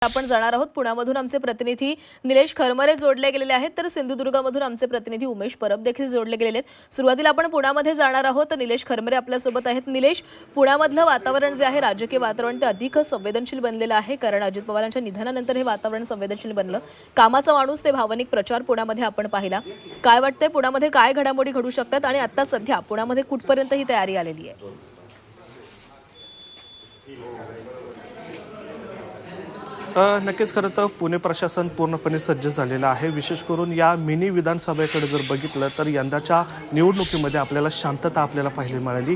आपण जाणार आहोत। पुण्यामधून आमचे प्रतिनिधी निलेश खरमरे जोडले गेलेले आहेत, तर सिंधुदुर्गमधून आमचे प्रतिनिधी उमेश परब देखील जोडले गेलेले आहेत। सुरुवातीला आपण पुण्यामध्ये जाणार आहोत, तर निलेश खरमरे आपल्या सोबत आहेत। निलेश, पुण्यामधलं वातावरण जे आहे, राजकीय वातावरण ते अधिक संवेदनशील बनलेलं आहे, कारण अजित पवारांच्या निधनानंतर हे वातावरण संवेदनशील बनलं। कामाचा माणूस ते भावनिक प्रचार पुण्यामध्ये आपण पाहिला। काय वाटतंय, पुण्यामध्ये काय घडामोडी घडू शकतात आणि आता सध्या पुण्यामध्ये कुठपर्यंत ही तयारी आलेली आहे? नक्कीच खरं तर पुणे प्रशासन पूर्णपणे सज्ज झालेलं आहे। विशेष करून या मिनी विधानसभेकडे जर बघितलं तर यंदाच्या निवडणुकीमध्ये आपल्याला शांतता आपल्याला पाहायला मिळाली।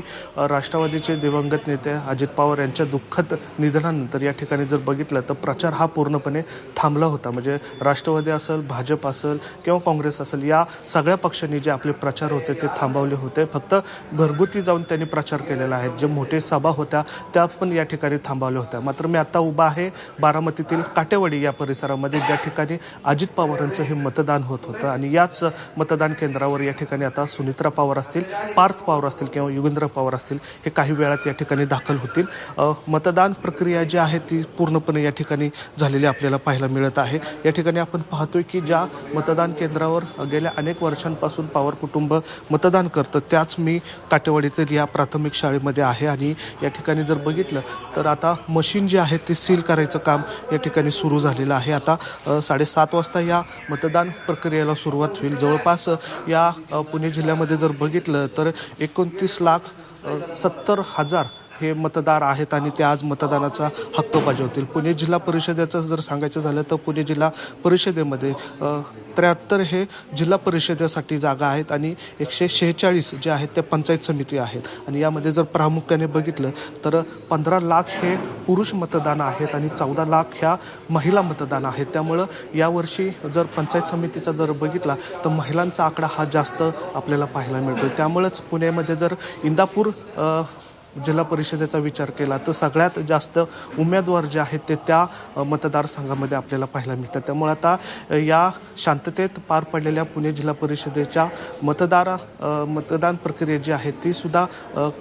राष्ट्रवादीचे दिवंगत नेते अजित पवार यांच्या दुःखद निधनानंतर या ठिकाणी जर बघितलं तर प्रचार हा पूर्णपणे थांबला होता। म्हणजे राष्ट्रवादी असेल, भाजप असेल किंवा काँग्रेस असेल, या सगळ्या पक्षांनी जे आपले प्रचार होते ते थांबवले होते। फक्त घरगुती जाऊन त्यांनी प्रचार केलेला आहे। जे मोठे सभा होत्या त्या पण या ठिकाणी थांबवल्या होत्या। मात्र मी आता उभा आहे बारामती काटेवाडी या परिसरामध्ये, ज्या ठिकाणी अजित पवारांचं हे मतदान होत होतं आणि याच मतदान केंद्रावर या ठिकाणी आता सुनित्रा पवार असतील, पार्थ पवार असतील किंवा युगेंद्र पवार असतील, हे काही वेळात या ठिकाणी दाखल होतील। मतदान प्रक्रिया जी आहे ती पूर्णपणे या ठिकाणी झालेली आपल्याला पाहायला मिळत आहे। या ठिकाणी आपण पाहतोय की ज्या मतदान केंद्रावर गेल्या अनेक वर्षांपासून पवार कुटुंब मतदान करतं, त्याच मी काटेवाडीतील या प्राथमिक शाळेमध्ये आहे आणि या ठिकाणी जर बघितलं तर आता मशीन जी आहे ती सील करायचं काम या ठिकाणी सुरू झालेलं आहे। आता 7:30 वाजता या मतदान प्रक्रियेला सुरुवात होईल। जवळपास या पुणे जिल्ह्यामध्ये जर बघितलं तर 29,70,000 हे मतदार आहेत आणि ते आज मतदानाचा हक्क बजावतील। पुणे जिल्हा परिषदेचं जर सांगायचं झालं तर पुणे जिल्हा परिषदेमध्ये 73 हे जिल्हा परिषदेसाठी जागा आहेत आणि 146 जे आहेत ते पंचायत समिती आहेत। आणि यामध्ये जर प्रामुख्याने बघितलं तर 15 लाख हे पुरुष मतदान आहेत आणि 14 लाख ह्या महिला मतदान आहेत। त्यामुळं यावर्षी जर पंचायत समितीचा जर बघितला तर महिलांचा आकडा हा जास्त आपल्याला पाहायला मिळतो। त्यामुळंच पुण्यामध्ये जर इंदापूर जिल्हा परिषदेचा विचार केला तर सगळ्यात जास्त उमेदवार जे आहेत ते त्या मतदारसंघामध्ये आपल्याला पाहायला मिळतात। त्यामुळे आता या शांततेत पार पडलेल्या पुणे जिल्हा परिषदेच्या मतदान प्रक्रिया जी आहे ती सुद्धा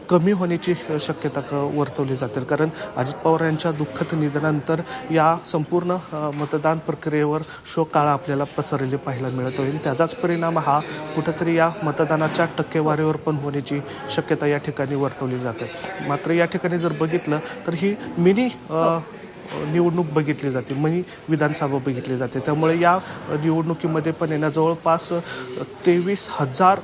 कमी होण्याची शक्यता वर्तवली जाते, कारण अजित पवार यांच्या दुःखद निधनानंतर या संपूर्ण मतदान प्रक्रियेवर शोककळा आपल्याला पसरलेली पाहायला मिळत होईल। त्याचाच परिणाम हा कुठंतरी या मतदानाच्या टक्केवारीवर पण होण्याची शक्यता या ठिकाणी वर्तवली जाते। मात्र या ठिकाणी जर बघितलं तर ही मिनी निवडणूक बघितली जाते, मिनी विधानसभा बघितली जाते। त्यामुळे या निवडणुकीमध्ये पण येणं जवळपास 23,000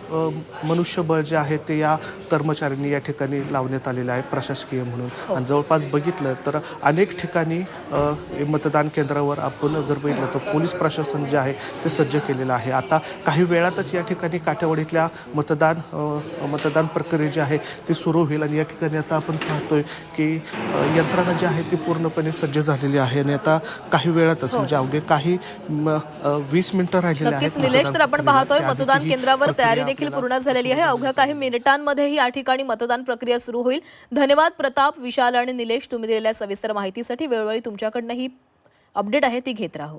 मनुष्यबळ जे आहे ते या कर्मचाऱ्यांनी या ठिकाणी लावण्यात आलेलं आहे प्रशासकीय म्हणून। आणि जवळपास बघितलं तर अनेक ठिकाणी मतदान केंद्रावर आपण जर बघितलं तर पोलीस प्रशासन जे आहे ते सज्ज केलेलं आहे। आता काही वेळातच या ठिकाणी काटेवाडीतल्या मतदान प्रक्रिया जी आहे ती सुरू होईल आणि या ठिकाणी आता आपण पाहतोय की यंत्रणा जी आहे ती पूर्णपणे सज्ज झालेली आहे आणि आता काही वेळातच म्हणजे अवघे काही 20 मिनिटं राहिलेली आहेत। निलेश, तर आपण पाहतोय मतदान केंद्रावर तयारी देखील पूर्ण झालेली आहे। अवघ्या काही मिनिटांमध्ये ही या ठिकाणी मतदान प्रक्रिया सुरू होईल। धन्यवाद प्रताप, विशाल आणि निलेश, तुम्ही दिलेल्या सविस्तर माहितीसाठी। वेळोवेळी तुमच्याकडनं ही अपडेट आहे ती घेत राहू।